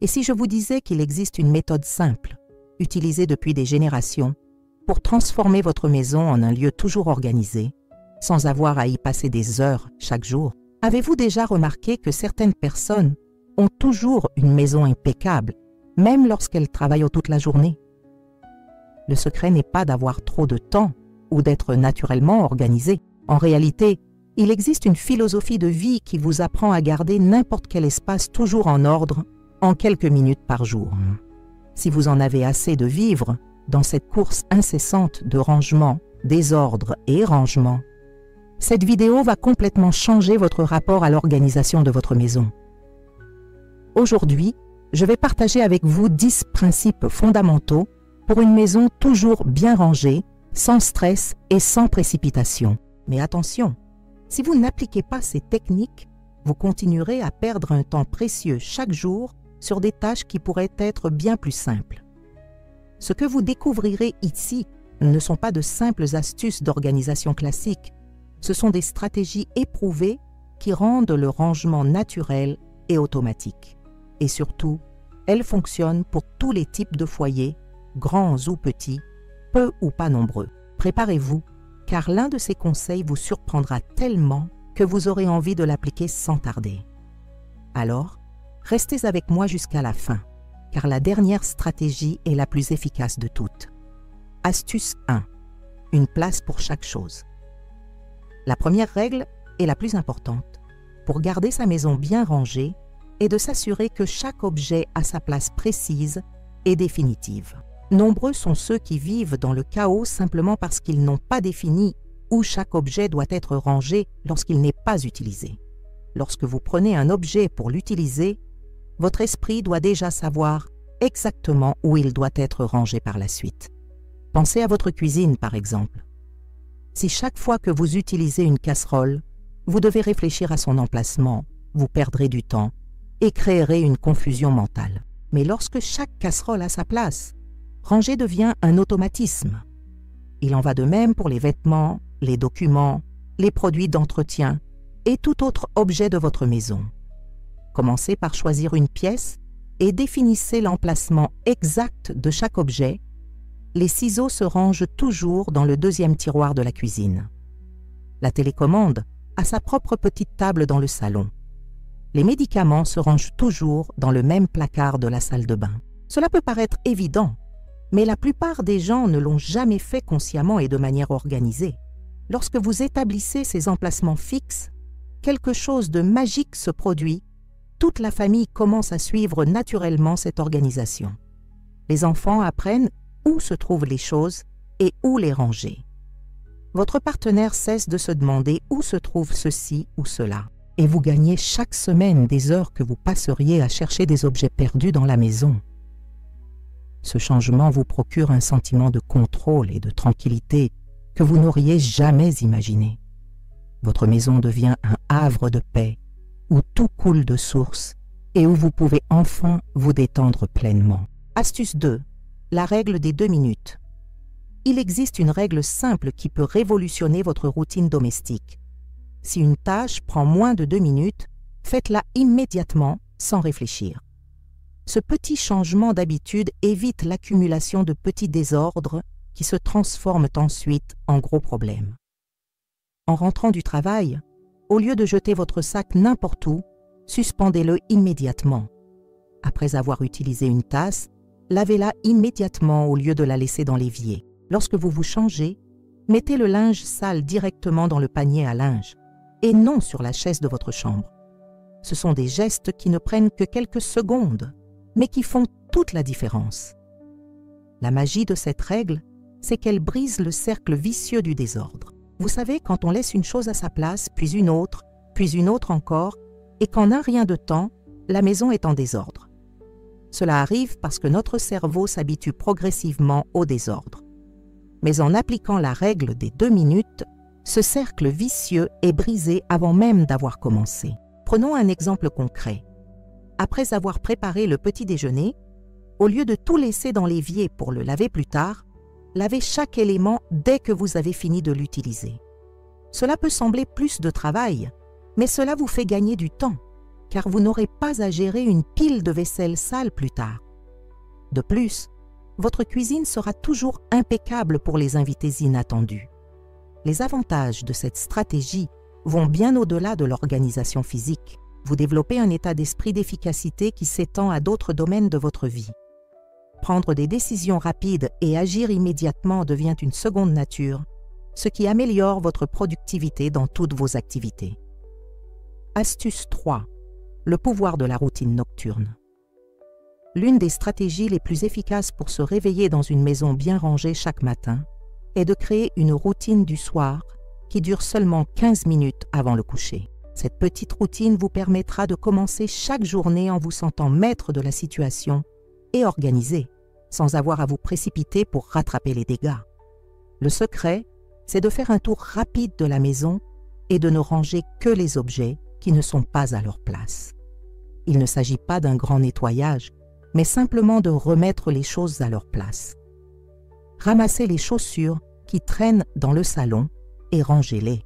Et si je vous disais qu'il existe une méthode simple, utilisée depuis des générations, pour transformer votre maison en un lieu toujours organisé, sans avoir à y passer des heures chaque jour? Avez-vous déjà remarqué que certaines personnes ont toujours une maison impeccable, même lorsqu'elles travaillent toute la journée? Le secret n'est pas d'avoir trop de temps ou d'être naturellement organisé. En réalité, il existe une philosophie de vie qui vous apprend à garder n'importe quel espace toujours en ordre en quelques minutes par jour. Si vous en avez assez de vivre dans cette course incessante de rangement, désordre et rangement, cette vidéo va complètement changer votre rapport à l'organisation de votre maison. Aujourd'hui, je vais partager avec vous 10 principes fondamentaux pour une maison toujours bien rangée, sans stress et sans précipitation. Mais attention, si vous n'appliquez pas ces techniques, vous continuerez à perdre un temps précieux chaque jour sur des tâches qui pourraient être bien plus simples. Ce que vous découvrirez ici ne sont pas de simples astuces d'organisation classique, ce sont des stratégies éprouvées qui rendent le rangement naturel et automatique. Et surtout, elles fonctionnent pour tous les types de foyers, grands ou petits, peu ou pas nombreux. Préparez-vous, car l'un de ces conseils vous surprendra tellement que vous aurez envie de l'appliquer sans tarder. Alors, restez avec moi jusqu'à la fin, car la dernière stratégie est la plus efficace de toutes. Astuce 1. Une place pour chaque chose. La première règle est la plus importante. Pour garder sa maison bien rangée, est de s'assurer que chaque objet a sa place précise et définitive. Nombreux sont ceux qui vivent dans le chaos simplement parce qu'ils n'ont pas défini où chaque objet doit être rangé lorsqu'il n'est pas utilisé. Lorsque vous prenez un objet pour l'utiliser, votre esprit doit déjà savoir exactement où il doit être rangé par la suite. Pensez à votre cuisine, par exemple. Si chaque fois que vous utilisez une casserole, vous devez réfléchir à son emplacement, vous perdrez du temps et créerez une confusion mentale. Mais lorsque chaque casserole a sa place, ranger devient un automatisme. Il en va de même pour les vêtements, les documents, les produits d'entretien et tout autre objet de votre maison. Commencez par choisir une pièce et définissez l'emplacement exact de chaque objet. Les ciseaux se rangent toujours dans le deuxième tiroir de la cuisine. La télécommande a sa propre petite table dans le salon. Les médicaments se rangent toujours dans le même placard de la salle de bain. Cela peut paraître évident, mais la plupart des gens ne l'ont jamais fait consciemment et de manière organisée. Lorsque vous établissez ces emplacements fixes, quelque chose de magique se produit. Toute la famille commence à suivre naturellement cette organisation. Les enfants apprennent où se trouvent les choses et où les ranger. Votre partenaire cesse de se demander où se trouve ceci ou cela. Et vous gagnez chaque semaine des heures que vous passeriez à chercher des objets perdus dans la maison. Ce changement vous procure un sentiment de contrôle et de tranquillité que vous n'auriez jamais imaginé. Votre maison devient un havre de paix où tout coule de source et où vous pouvez enfin vous détendre pleinement. Astuce 2. La règle des 2 minutes. Il existe une règle simple qui peut révolutionner votre routine domestique. Si une tâche prend moins de 2 minutes, faites-la immédiatement sans réfléchir. Ce petit changement d'habitude évite l'accumulation de petits désordres qui se transforment ensuite en gros problèmes. En rentrant du travail, au lieu de jeter votre sac n'importe où, suspendez-le immédiatement. Après avoir utilisé une tasse, lavez-la immédiatement au lieu de la laisser dans l'évier. Lorsque vous vous changez, mettez le linge sale directement dans le panier à linge et non sur la chaise de votre chambre. Ce sont des gestes qui ne prennent que quelques secondes, mais qui font toute la différence. La magie de cette règle, c'est qu'elle brise le cercle vicieux du désordre. Vous savez, quand on laisse une chose à sa place, puis une autre encore, et qu'en un rien de temps, la maison est en désordre. Cela arrive parce que notre cerveau s'habitue progressivement au désordre. Mais en appliquant la règle des 2 minutes, ce cercle vicieux est brisé avant même d'avoir commencé. Prenons un exemple concret. Après avoir préparé le petit déjeuner, au lieu de tout laisser dans l'évier pour le laver plus tard, lavez chaque élément dès que vous avez fini de l'utiliser. Cela peut sembler plus de travail, mais cela vous fait gagner du temps. car vous n'aurez pas à gérer une pile de vaisselle sale plus tard. De plus, votre cuisine sera toujours impeccable pour les invités inattendus. Les avantages de cette stratégie vont bien au-delà de l'organisation physique. Vous développez un état d'esprit d'efficacité qui s'étend à d'autres domaines de votre vie. Prendre des décisions rapides et agir immédiatement devient une seconde nature, ce qui améliore votre productivité dans toutes vos activités. Astuce 3. Le pouvoir de la routine nocturne. L'une des stratégies les plus efficaces pour se réveiller dans une maison bien rangée chaque matin est de créer une routine du soir qui dure seulement 15 minutes avant le coucher. Cette petite routine vous permettra de commencer chaque journée en vous sentant maître de la situation et organisé, sans avoir à vous précipiter pour rattraper les dégâts. Le secret, c'est de faire un tour rapide de la maison et de ne ranger que les objets qui ne sont pas à leur place. Il ne s'agit pas d'un grand nettoyage, mais simplement de remettre les choses à leur place. Ramassez les chaussures qui traînent dans le salon et rangez-les.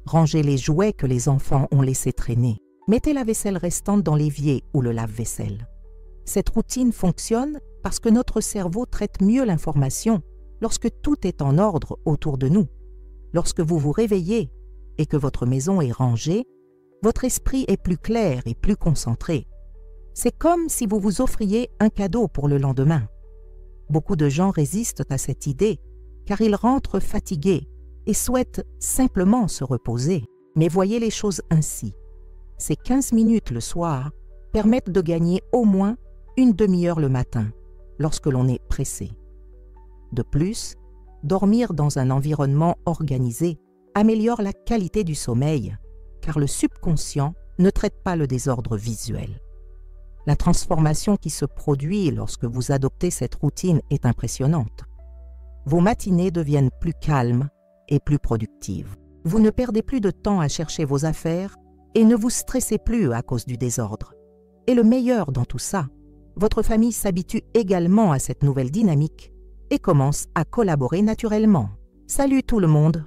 Rangez les jouets que les enfants ont laissés traîner. Mettez la vaisselle restante dans l'évier ou le lave-vaisselle. Cette routine fonctionne parce que notre cerveau traite mieux l'information lorsque tout est en ordre autour de nous. Lorsque vous vous réveillez et que votre maison est rangée, votre esprit est plus clair et plus concentré. C'est comme si vous vous offriez un cadeau pour le lendemain. Beaucoup de gens résistent à cette idée car ils rentrent fatigués et souhaitent simplement se reposer. Mais voyez les choses ainsi. Ces 15 minutes le soir permettent de gagner au moins une demi-heure le matin, lorsque l'on est pressé. De plus, dormir dans un environnement organisé améliore la qualité du sommeil, car le subconscient ne traite pas le désordre visuel. La transformation qui se produit lorsque vous adoptez cette routine est impressionnante. Vos matinées deviennent plus calmes et plus productives. Vous ne perdez plus de temps à chercher vos affaires et ne vous stressez plus à cause du désordre. Et le meilleur dans tout ça, votre famille s'habitue également à cette nouvelle dynamique et commence à collaborer naturellement. Salut tout le monde!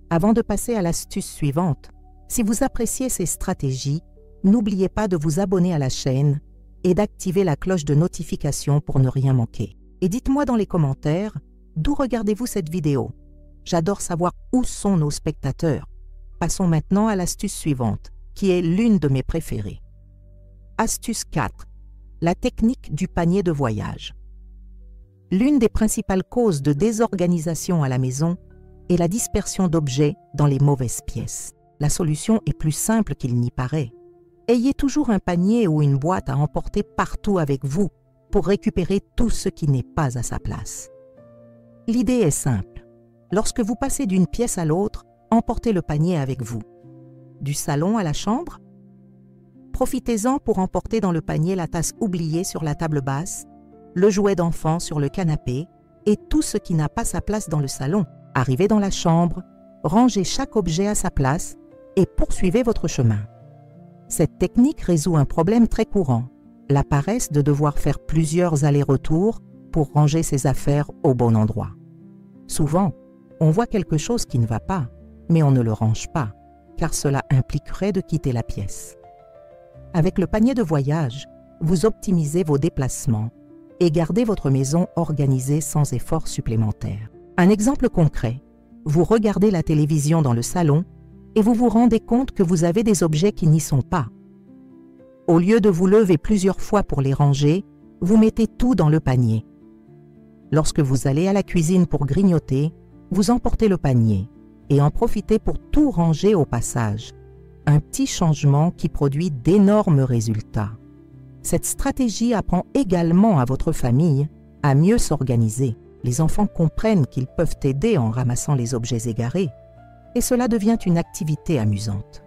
Avant de passer à l'astuce suivante, si vous appréciez ces stratégies, n'oubliez pas de vous abonner à la chaîne et d'activer la cloche de notification pour ne rien manquer. Et dites-moi dans les commentaires, d'où regardez-vous cette vidéo? J'adore savoir où sont nos spectateurs. Passons maintenant à l'astuce suivante, qui est l'une de mes préférées. Astuce 4. La technique du panier de voyage. L'une des principales causes de désorganisation à la maison est la dispersion d'objets dans les mauvaises pièces. La solution est plus simple qu'il n'y paraît. Ayez toujours un panier ou une boîte à emporter partout avec vous pour récupérer tout ce qui n'est pas à sa place. L'idée est simple. Lorsque vous passez d'une pièce à l'autre, emportez le panier avec vous. Du salon à la chambre? Profitez-en pour emporter dans le panier la tasse oubliée sur la table basse, le jouet d'enfant sur le canapé et tout ce qui n'a pas sa place dans le salon. Arrivez dans la chambre, rangez chaque objet à sa place et poursuivez votre chemin. Cette technique résout un problème très courant, la paresse de devoir faire plusieurs allers-retours pour ranger ses affaires au bon endroit. Souvent, on voit quelque chose qui ne va pas, mais on ne le range pas, car cela impliquerait de quitter la pièce. Avec le panier de voyage, vous optimisez vos déplacements et gardez votre maison organisée sans effort supplémentaire. Un exemple concret, vous regardez la télévision dans le salon et vous vous rendez compte que vous avez des objets qui n'y sont pas. Au lieu de vous lever plusieurs fois pour les ranger, vous mettez tout dans le panier. Lorsque vous allez à la cuisine pour grignoter, vous emportez le panier et en profitez pour tout ranger au passage. Un petit changement qui produit d'énormes résultats. Cette stratégie apprend également à votre famille à mieux s'organiser. Les enfants comprennent qu'ils peuvent aider en ramassant les objets égarés et cela devient une activité amusante.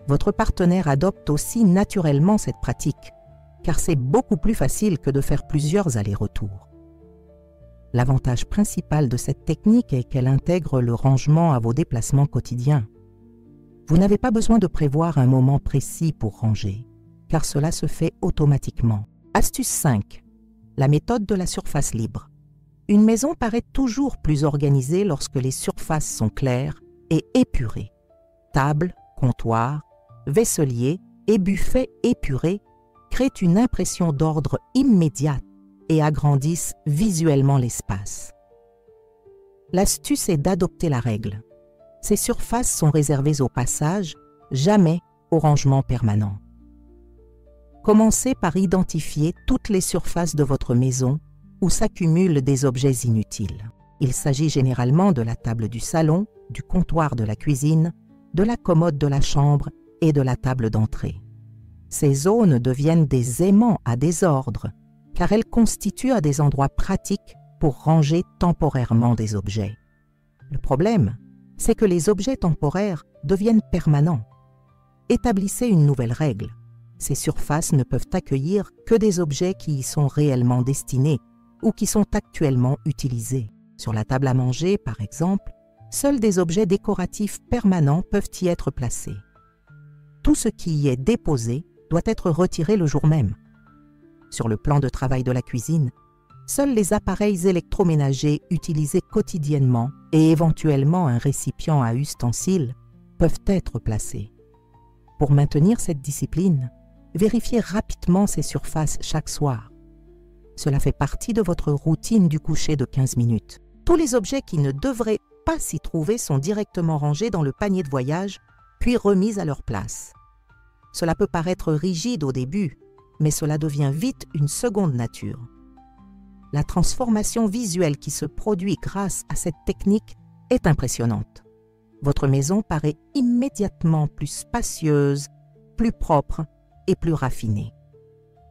Votre partenaire adopte aussi naturellement cette pratique, car c'est beaucoup plus facile que de faire plusieurs allers-retours. L'avantage principal de cette technique est qu'elle intègre le rangement à vos déplacements quotidiens. Vous n'avez pas besoin de prévoir un moment précis pour ranger, car cela se fait automatiquement. Astuce 5. La méthode de la surface libre. Une maison paraît toujours plus organisée lorsque les surfaces sont claires et épurées. Table, comptoir, vaisseliers et buffets épurés créent une impression d'ordre immédiate et agrandissent visuellement l'espace. L'astuce est d'adopter la règle. Ces surfaces sont réservées au passage, jamais au rangement permanent. Commencez par identifier toutes les surfaces de votre maison où s'accumulent des objets inutiles. Il s'agit généralement de la table du salon, du comptoir de la cuisine, de la commode de la chambre et de la table d'entrée. Ces zones deviennent des aimants à désordre, car elles constituent à des endroits pratiques pour ranger temporairement des objets. Le problème, c'est que les objets temporaires deviennent permanents. Établissez une nouvelle règle. Ces surfaces ne peuvent accueillir que des objets qui y sont réellement destinés ou qui sont actuellement utilisés. Sur la table à manger, par exemple, seuls des objets décoratifs permanents peuvent y être placés. Tout ce qui y est déposé doit être retiré le jour même. Sur le plan de travail de la cuisine, seuls les appareils électroménagers utilisés quotidiennement et éventuellement un récipient à ustensiles peuvent être placés. Pour maintenir cette discipline, vérifiez rapidement ces surfaces chaque soir. Cela fait partie de votre routine du coucher de 15 minutes. Tous les objets qui ne devraient pas s'y trouver sont directement rangés dans le panier de voyage, puis remis à leur place. Cela peut paraître rigide au début, mais cela devient vite une seconde nature. La transformation visuelle qui se produit grâce à cette technique est impressionnante. Votre maison paraît immédiatement plus spacieuse, plus propre et plus raffinée.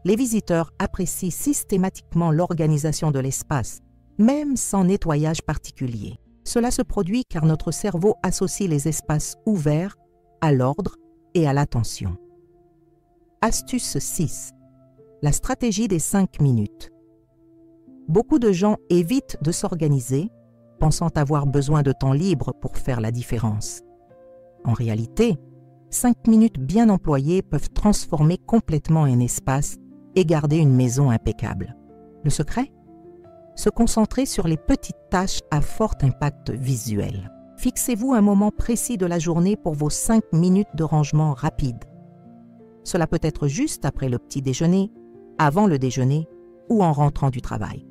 Les visiteurs apprécient systématiquement l'organisation de l'espace, même sans nettoyage particulier. Cela se produit car notre cerveau associe les espaces ouverts à l'ordre et à l'attention. Astuce 6. La stratégie des 5 minutes. Beaucoup de gens évitent de s'organiser, pensant avoir besoin de temps libre pour faire la différence. En réalité, 5 minutes bien employées peuvent transformer complètement un espace et garder une maison impeccable. Le secret ? Se concentrer sur les petites tâches à fort impact visuel. Fixez-vous un moment précis de la journée pour vos 5 minutes de rangement rapide. Cela peut être juste après le petit déjeuner, avant le déjeuner ou en rentrant du travail.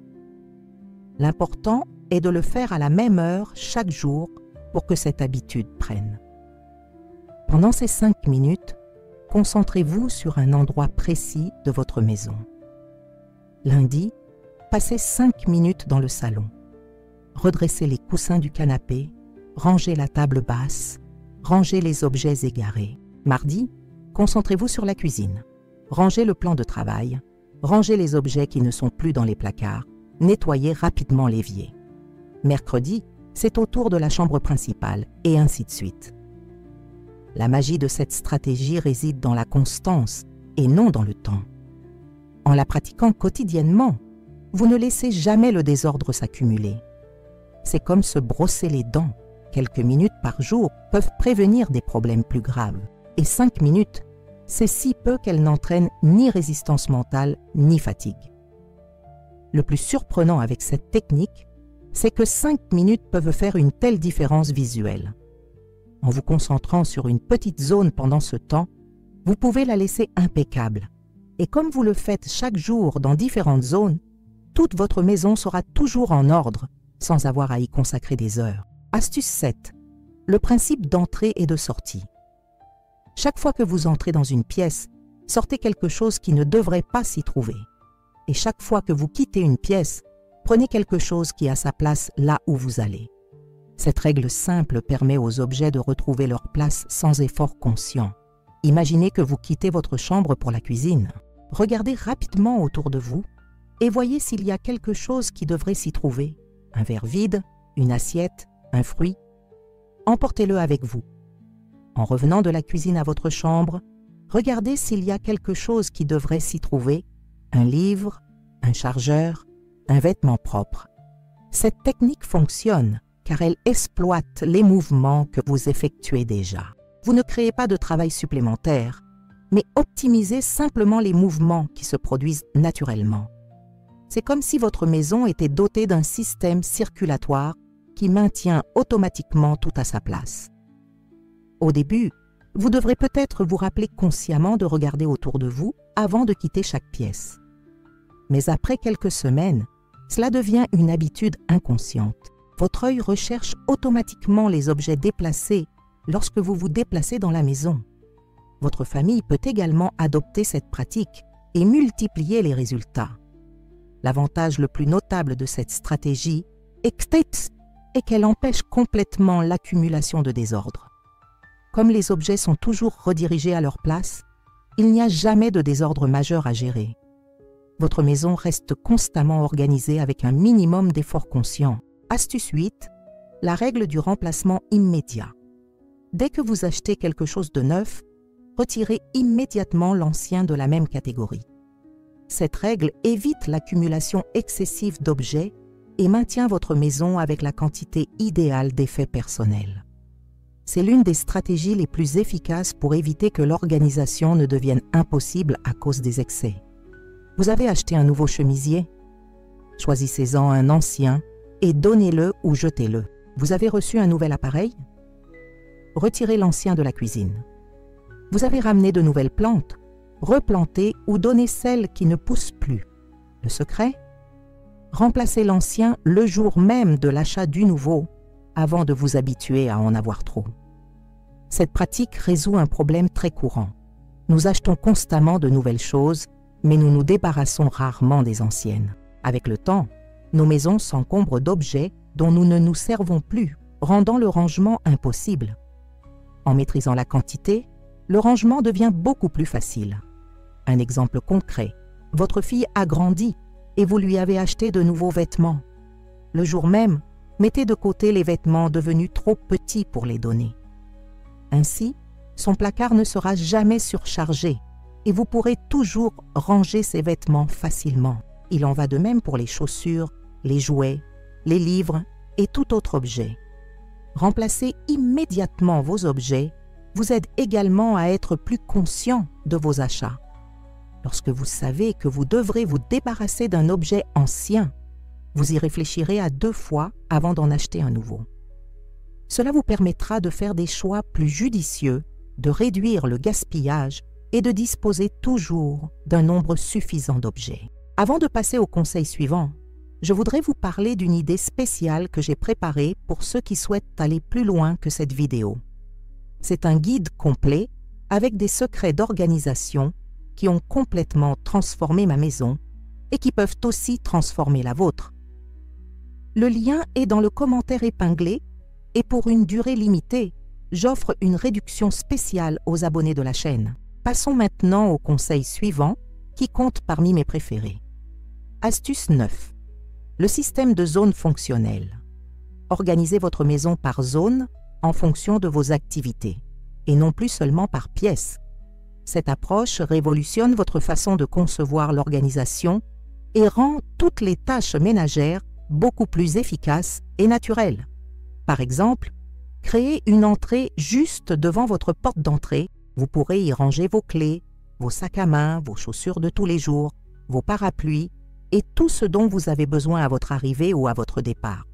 L'important est de le faire à la même heure chaque jour pour que cette habitude prenne. Pendant ces 5 minutes, concentrez-vous sur un endroit précis de votre maison. Lundi, passez 5 minutes dans le salon. Redressez les coussins du canapé, rangez la table basse, rangez les objets égarés. Mardi, concentrez-vous sur la cuisine. Rangez le plan de travail, rangez les objets qui ne sont plus dans les placards, nettoyez rapidement l'évier. Mercredi, c'est au tour de la chambre principale, et ainsi de suite. La magie de cette stratégie réside dans la constance et non dans le temps. En la pratiquant quotidiennement, vous ne laissez jamais le désordre s'accumuler. C'est comme se brosser les dents. Quelques minutes par jour peuvent prévenir des problèmes plus graves. Et 5 minutes, c'est si peu qu'elles n'entraînent ni résistance mentale ni fatigue. Le plus surprenant avec cette technique, c'est que 5 minutes peuvent faire une telle différence visuelle. En vous concentrant sur une petite zone pendant ce temps, vous pouvez la laisser impeccable. Et comme vous le faites chaque jour dans différentes zones, toute votre maison sera toujours en ordre, sans avoir à y consacrer des heures. Astuce 7. Le principe d'entrée et de sortie. Chaque fois que vous entrez dans une pièce, sortez quelque chose qui ne devrait pas s'y trouver. Et chaque fois que vous quittez une pièce, prenez quelque chose qui a sa place là où vous allez. Cette règle simple permet aux objets de retrouver leur place sans effort conscient. Imaginez que vous quittez votre chambre pour la cuisine. Regardez rapidement autour de vous et voyez s'il y a quelque chose qui devrait s'y trouver. Un verre vide, une assiette, un fruit. Emportez-le avec vous. En revenant de la cuisine à votre chambre, regardez s'il y a quelque chose qui devrait s'y trouver. Un livre, un chargeur, un vêtement propre. Cette technique fonctionne car elle exploite les mouvements que vous effectuez déjà. Vous ne créez pas de travail supplémentaire, mais optimisez simplement les mouvements qui se produisent naturellement. C'est comme si votre maison était dotée d'un système circulatoire qui maintient automatiquement tout à sa place. Au début, Vous devrez peut-être vous rappeler consciemment de regarder autour de vous avant de quitter chaque pièce. Mais après quelques semaines, cela devient une habitude inconsciente. Votre œil recherche automatiquement les objets déplacés lorsque vous vous déplacez dans la maison. Votre famille peut également adopter cette pratique et multiplier les résultats. L'avantage le plus notable de cette stratégie est qu'elle empêche complètement l'accumulation de désordre. Comme les objets sont toujours redirigés à leur place, il n'y a jamais de désordre majeur à gérer. Votre maison reste constamment organisée avec un minimum d'efforts conscients. Astuce 8, la règle du remplacement immédiat. Dès que vous achetez quelque chose de neuf, retirez immédiatement l'ancien de la même catégorie. Cette règle évite l'accumulation excessive d'objets et maintient votre maison avec la quantité idéale d'effets personnels. C'est l'une des stratégies les plus efficaces pour éviter que l'organisation ne devienne impossible à cause des excès. Vous avez acheté un nouveau chemisier? Choisissez-en un ancien et donnez-le ou jetez-le. Vous avez reçu un nouvel appareil? Retirez l'ancien de la cuisine. Vous avez ramené de nouvelles plantes? Replantez ou donnez celles qui ne poussent plus. Le secret? Remplacez l'ancien le jour même de l'achat du nouveau avant de vous habituer à en avoir trop. Cette pratique résout un problème très courant. Nous achetons constamment de nouvelles choses, mais nous nous débarrassons rarement des anciennes. Avec le temps, nos maisons s'encombrent d'objets dont nous ne nous servons plus, rendant le rangement impossible. En maîtrisant la quantité, le rangement devient beaucoup plus facile. Un exemple concret, votre fille a grandi et vous lui avez acheté de nouveaux vêtements. Le jour même, mettez de côté les vêtements devenus trop petits pour les donner. Ainsi, son placard ne sera jamais surchargé et vous pourrez toujours ranger ses vêtements facilement. Il en va de même pour les chaussures, les jouets, les livres et tout autre objet. Remplacer immédiatement vos objets vous aide également à être plus conscient de vos achats. Lorsque vous savez que vous devrez vous débarrasser d'un objet ancien, vous y réfléchirez à 2 fois avant d'en acheter un nouveau. Cela vous permettra de faire des choix plus judicieux, de réduire le gaspillage et de disposer toujours d'un nombre suffisant d'objets. Avant de passer au conseil suivant, je voudrais vous parler d'une idée spéciale que j'ai préparée pour ceux qui souhaitent aller plus loin que cette vidéo. C'est un guide complet avec des secrets d'organisation qui ont complètement transformé ma maison et qui peuvent aussi transformer la vôtre. Le lien est dans le commentaire épinglé et pour une durée limitée, j'offre une réduction spéciale aux abonnés de la chaîne. Passons maintenant au conseil suivant qui compte parmi mes préférés. Astuce 9. Le système de zones fonctionnelles. Organisez votre maison par zone en fonction de vos activités et non plus seulement par pièce. Cette approche révolutionne votre façon de concevoir l'organisation et rend toutes les tâches ménagères beaucoup plus efficaces et naturelles. Par exemple, créez une entrée juste devant votre porte d'entrée. Vous pourrez y ranger vos clés, vos sacs à main, vos chaussures de tous les jours, vos parapluies et tout ce dont vous avez besoin à votre arrivée ou à votre départ.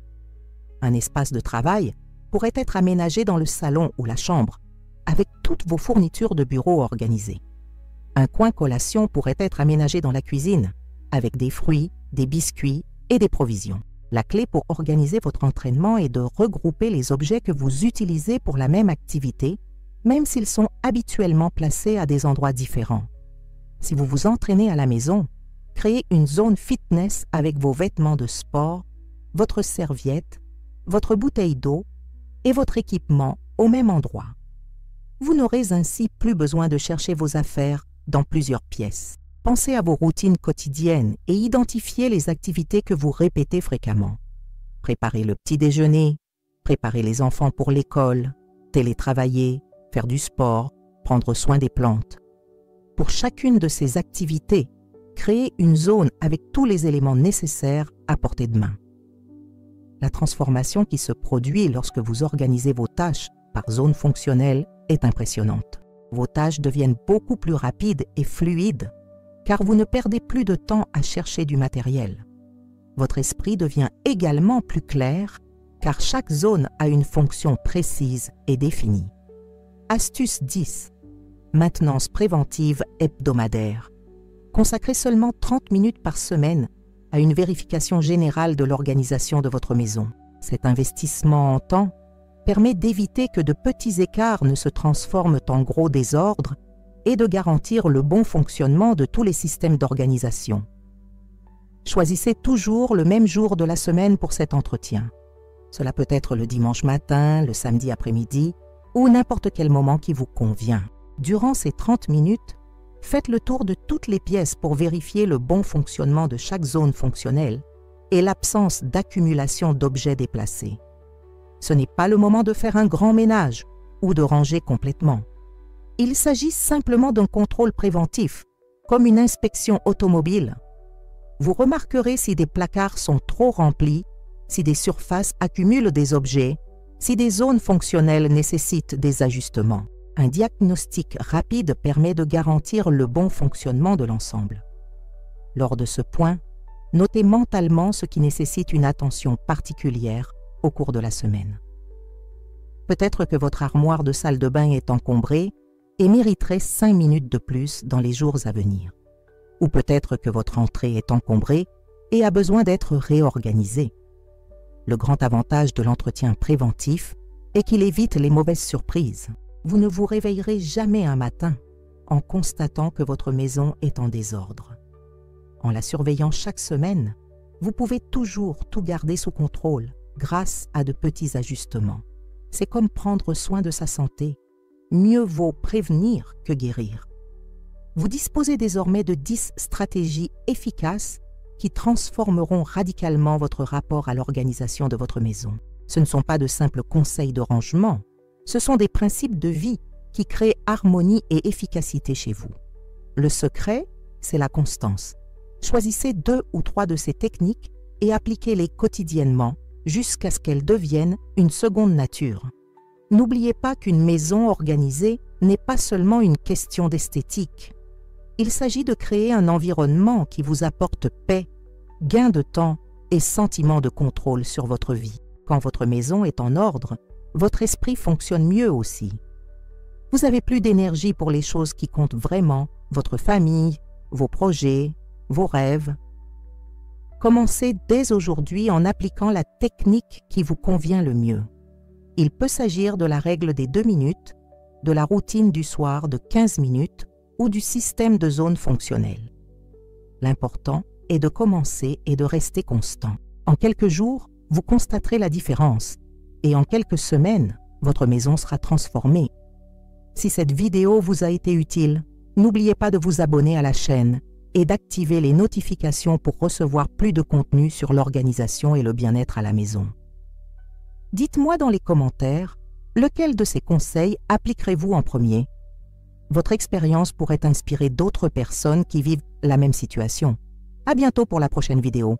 Un espace de travail pourrait être aménagé dans le salon ou la chambre, avec toutes vos fournitures de bureau organisées. Un coin collation pourrait être aménagé dans la cuisine, avec des fruits, des biscuits et des provisions. La clé pour organiser votre entraînement est de regrouper les objets que vous utilisez pour la même activité, même s'ils sont habituellement placés à des endroits différents. Si vous vous entraînez à la maison, créez une zone fitness avec vos vêtements de sport, votre serviette, votre bouteille d'eau et votre équipement au même endroit. Vous n'aurez ainsi plus besoin de chercher vos affaires dans plusieurs pièces. Pensez à vos routines quotidiennes et identifiez les activités que vous répétez fréquemment. Préparer le petit déjeuner, préparer les enfants pour l'école, télétravailler, faire du sport, prendre soin des plantes. Pour chacune de ces activités, créez une zone avec tous les éléments nécessaires à portée de main. La transformation qui se produit lorsque vous organisez vos tâches par zone fonctionnelle est impressionnante. Vos tâches deviennent beaucoup plus rapides et fluides car vous ne perdez plus de temps à chercher du matériel. Votre esprit devient également plus clair car chaque zone a une fonction précise et définie. Astuce 10. Maintenance préventive hebdomadaire. Consacrez seulement 30 minutes par semaine à une vérification générale de l'organisation de votre maison. Cet investissement en temps permet d'éviter que de petits écarts ne se transforment en gros désordres et de garantir le bon fonctionnement de tous les systèmes d'organisation. Choisissez toujours le même jour de la semaine pour cet entretien. Cela peut être le dimanche matin, le samedi après-midi ou n'importe quel moment qui vous convient. Durant ces 30 minutes, faites le tour de toutes les pièces pour vérifier le bon fonctionnement de chaque zone fonctionnelle et l'absence d'accumulation d'objets déplacés. Ce n'est pas le moment de faire un grand ménage ou de ranger complètement. Il s'agit simplement d'un contrôle préventif, comme une inspection automobile. Vous remarquerez si des placards sont trop remplis, si des surfaces accumulent des objets, si des zones fonctionnelles nécessitent des ajustements. Un diagnostic rapide permet de garantir le bon fonctionnement de l'ensemble. Lors de ce point, notez mentalement ce qui nécessite une attention particulière au cours de la semaine. Peut-être que votre armoire de salle de bain est encombrée et mériterait 5 minutes de plus dans les jours à venir. Ou peut-être que votre entrée est encombrée et a besoin d'être réorganisée. Le grand avantage de l'entretien préventif est qu'il évite les mauvaises surprises. Vous ne vous réveillerez jamais un matin en constatant que votre maison est en désordre. En la surveillant chaque semaine, vous pouvez toujours tout garder sous contrôle grâce à de petits ajustements. C'est comme prendre soin de sa santé. Mieux vaut prévenir que guérir. Vous disposez désormais de 10 stratégies efficaces qui transformeront radicalement votre rapport à l'organisation de votre maison. Ce ne sont pas de simples conseils de rangement, ce sont des principes de vie qui créent harmonie et efficacité chez vous. Le secret, c'est la constance. Choisissez 2 ou 3 de ces techniques et appliquez-les quotidiennement jusqu'à ce qu'elles deviennent une seconde nature. N'oubliez pas qu'une maison organisée n'est pas seulement une question d'esthétique. Il s'agit de créer un environnement qui vous apporte paix, gain de temps et sentiment de contrôle sur votre vie. Quand votre maison est en ordre, votre esprit fonctionne mieux aussi. Vous avez plus d'énergie pour les choses qui comptent vraiment, votre famille, vos projets, vos rêves. Commencez dès aujourd'hui en appliquant la technique qui vous convient le mieux. Il peut s'agir de la règle des 2 minutes, de la routine du soir de 15 minutes ou du système de zones fonctionnelles. L'important est de commencer et de rester constant. En quelques jours, vous constaterez la différence et en quelques semaines, votre maison sera transformée. Si cette vidéo vous a été utile, n'oubliez pas de vous abonner à la chaîne et d'activer les notifications pour recevoir plus de contenu sur l'organisation et le bien-être à la maison. Dites-moi dans les commentaires, lequel de ces conseils appliquerez-vous en premier? Votre expérience pourrait inspirer d'autres personnes qui vivent la même situation. À bientôt pour la prochaine vidéo.